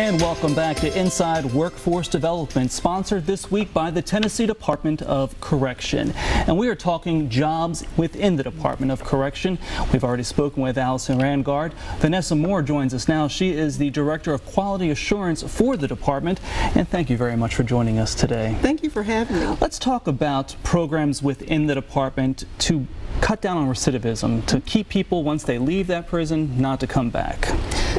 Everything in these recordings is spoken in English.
And welcome back to Inside Workforce Development, sponsored this week by the Tennessee Department of Correction. And we are talking jobs within the Department of Correction. We've already spoken with Allison Rangard. Vanessa Moore joins us now. She is the Director of Quality Assurance for the department. And thank you very much for joining us today. Thank you for having me. Let's talk about programs within the department to cut down on recidivism, to keep people, once they leave that prison, not to come back.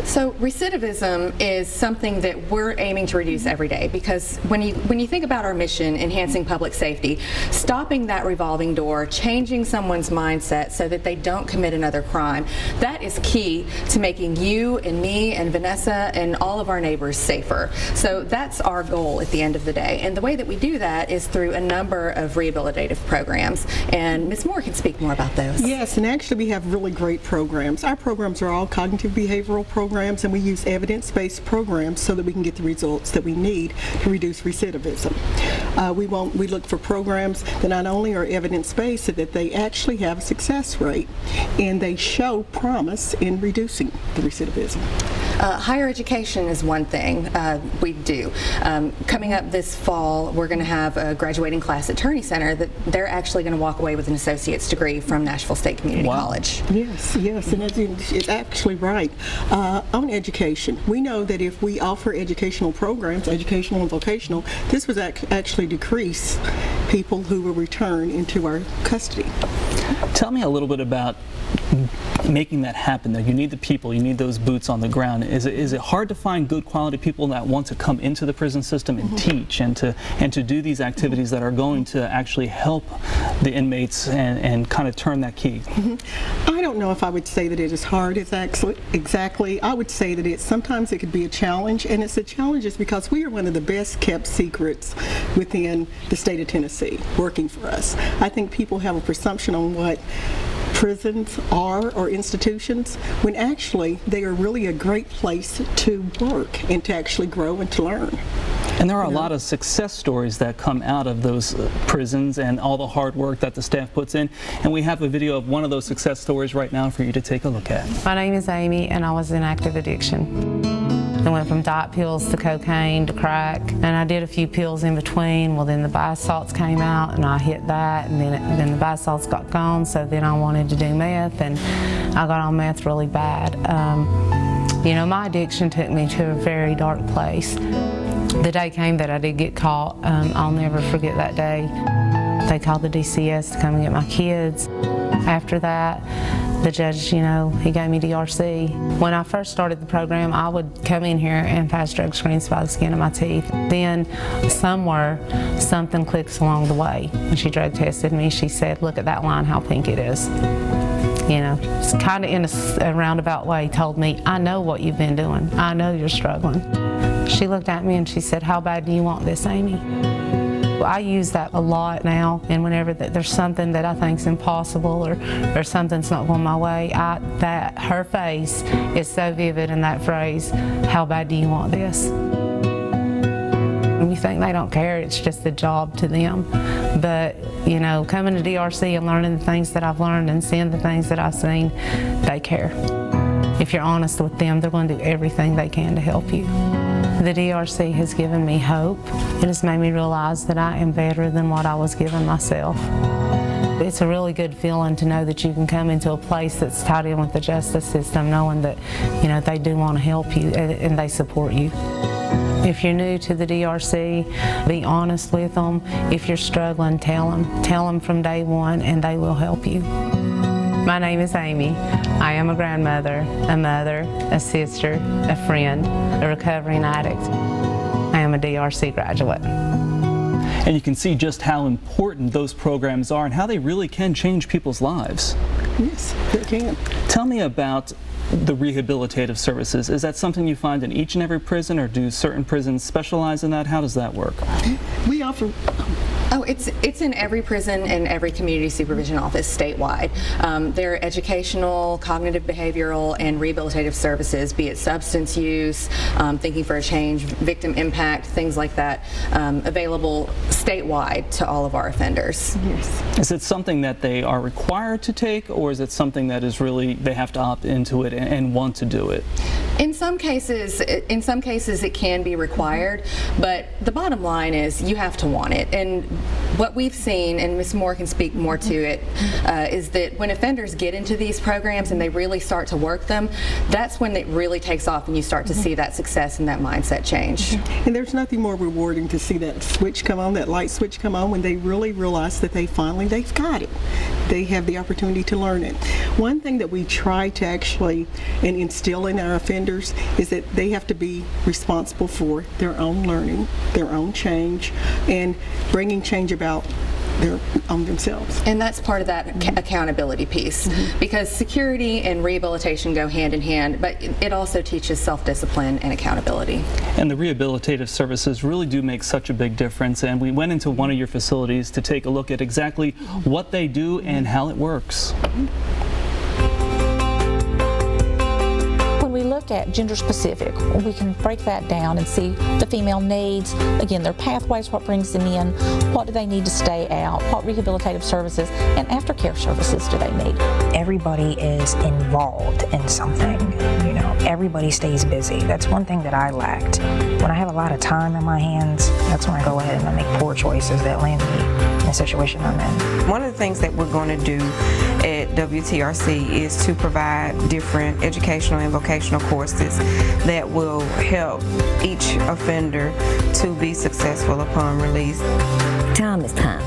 So recidivism is something that we're aiming to reduce every day, because when you think about our mission, enhancing public safety, stopping that revolving door, changing someone's mindset so that they don't commit another crime, that is key to making you and me and Vanessa and all of our neighbors safer. So that's our goal at the end of the day. And the way that we do that is through a number of rehabilitative programs. And Ms. Moore can speak more about those. Yes, and actually we have really great programs. Our programs are all cognitive behavioral programs, and we use evidence-based programs so that we can get the results that we need to reduce recidivism. We look for programs that not only are evidence-based, so that they actually have a success rate and they show promise in reducing the recidivism. Higher education is one thing we do. Coming up this fall, we're going to have a graduating class at Turney Center that they're actually going to walk away with an associate's degree from Nashville State Community College. Yes, yes, and it's actually right. On education, we know that if we offer educational programs, educational and vocational, this would actually decrease people who will return into our custody. Tell me a little bit about making that happen. Though you need the people, you need those boots on the ground. Is it hard to find good quality people that want to come into the prison system and teach and to do these activities that are going to actually help the inmates and kind of turn that key? I don't know if I would say that it is hard exactly. I would say that sometimes it could be a challenge, and it's a challenge is because we are one of the best kept secrets within the state of Tennessee working for us. I think people have a presumption on what prisons are or institutions, when actually they are really a great place to work and to actually grow and to learn. And there are a lot of success stories that come out of those prisons and all the hard work that the staff puts in. And we have a video of one of those success stories right now for you to take a look at. My name is Amy, and I was in active addiction. I went from diet pills to cocaine to crack, and I did a few pills in between. Well, then the bath salts came out, and I hit that, and then the bath salts got gone, so then I wanted to do meth, and I got on meth really bad. You know, my addiction took me to a very dark place. The day came that I did get caught. I'll never forget that day. They called the DCS to come and get my kids. After that, the judge, you know, he gave me DRC. When I first started the program, I would come in here and pass drug screens by the skin of my teeth. Then somewhere, something clicks along the way. When she drug tested me, she said, "Look at that line, how pink it is." You know, it's kind of in a roundabout way told me, "I know what you've been doing. I know you're struggling." She looked at me and she said, "How bad do you want this, Amy?" I use that a lot now, and whenever there's something that I think is impossible or something's not going my way, her face is so vivid in that phrase, "How bad do you want this?" And you think they don't care, it's just a job to them. But, you know, coming to DRC and learning the things that I've learned and seeing the things that I've seen, they care. If you're honest with them, they're going to do everything they can to help you. The DRC has given me hope. It has made me realize that I am better than what I was given myself. It's a really good feeling to know that you can come into a place that's tied in with the justice system, knowing that, you know, they do want to help you and they support you. If you're new to the DRC, be honest with them. If you're struggling, tell them. Tell them from day one, and they will help you. My name is Amy. I am a grandmother, a mother, a sister, a friend, a recovering addict. I am a DRC graduate. And you can see just how important those programs are and how they really can change people's lives. Yes, they can. Tell me about the rehabilitative services. Is that something you find in each and every prison, or do certain prisons specialize in that? How does that work? We offer... Oh, it's in every prison and every community supervision office statewide. There are educational, cognitive behavioral, and rehabilitative services, be it substance use, thinking for a change, victim impact, things like that, available statewide to all of our offenders. Yes. Is it something that they are required to take, or is it something that is really they have to opt into it and want to do it? In some cases it can be required, but the bottom line is you have to want it. And what we've seen, and Ms. Moore can speak more to it, is that when offenders get into these programs and they really start to work them, that's when it really takes off and you start to see that success and that mindset change. And there's nothing more rewarding to see that switch come on, that light switch come on, when they really realize that they've got it. They have the opportunity to learn it. One thing that we try to actually instill in our offenders is that they have to be responsible for their own learning, their own change, and bringing change about on themselves. And that's part of that accountability piece, because security and rehabilitation go hand in hand, but it also teaches self-discipline and accountability. And the rehabilitative services really do make such a big difference, and we went into one of your facilities to take a look at exactly what they do and how it works. We look at gender specific, we can break that down and see the female needs, again, their pathways, what brings them in, what do they need to stay out, what rehabilitative services and aftercare services do they need. Everybody is involved in something, you know, everybody stays busy. That's one thing that I lacked. When I have a lot of time in my hands, that's when I go ahead and I make poor choices that land me in the situation I'm in. One of the things that we're going to do at WTRC is to provide different educational and vocational courses that will help each offender to be successful upon release. Time is time,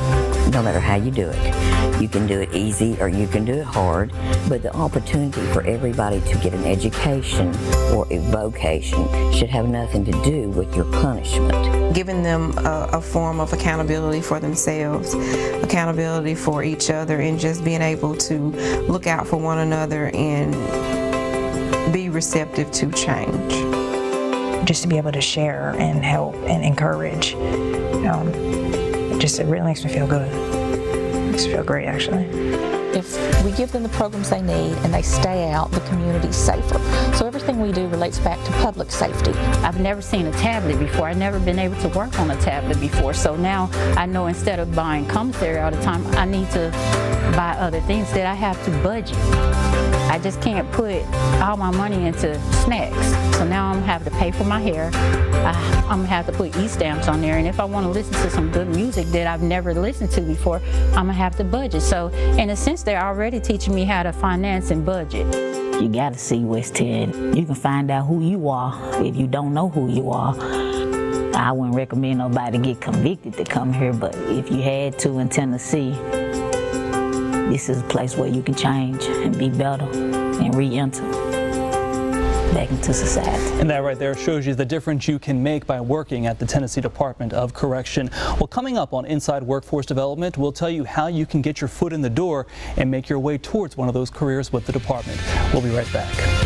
no matter how you do it. You can do it easy or you can do it hard, but the opportunity for everybody to get an education or a vocation should have nothing to do with your punishment. Giving them a form of accountability for themselves, accountability for each other, and just being able to look out for one another and be receptive to change. Just to be able to share and help and encourage, it really makes me feel good. It makes me feel great, actually. If we give them the programs they need and they stay out, the community's safer. So everything we do relates back to public safety. I've never seen a tablet before. I've never been able to work on a tablet before. So now I know instead of buying commissary all the time, I need to buy other things that I have to budget. I just can't put all my money into snacks. So now I'm gonna have to pay for my hair. I'm gonna have to put e-stamps on there. And if I wanna listen to some good music that I've never listened to before, I'm gonna have to budget. So in a sense, they're already teaching me how to finance and budget. You gotta see West 10. You can find out who you are if you don't know who you are. I wouldn't recommend nobody get convicted to come here, but if you had to in Tennessee, this is a place where you can change and be better and re-enter back into society. And that right there shows you the difference you can make by working at the Tennessee Department of Correction. Well, coming up on Inside Workforce Development, we'll tell you how you can get your foot in the door and make your way towards one of those careers with the department. We'll be right back.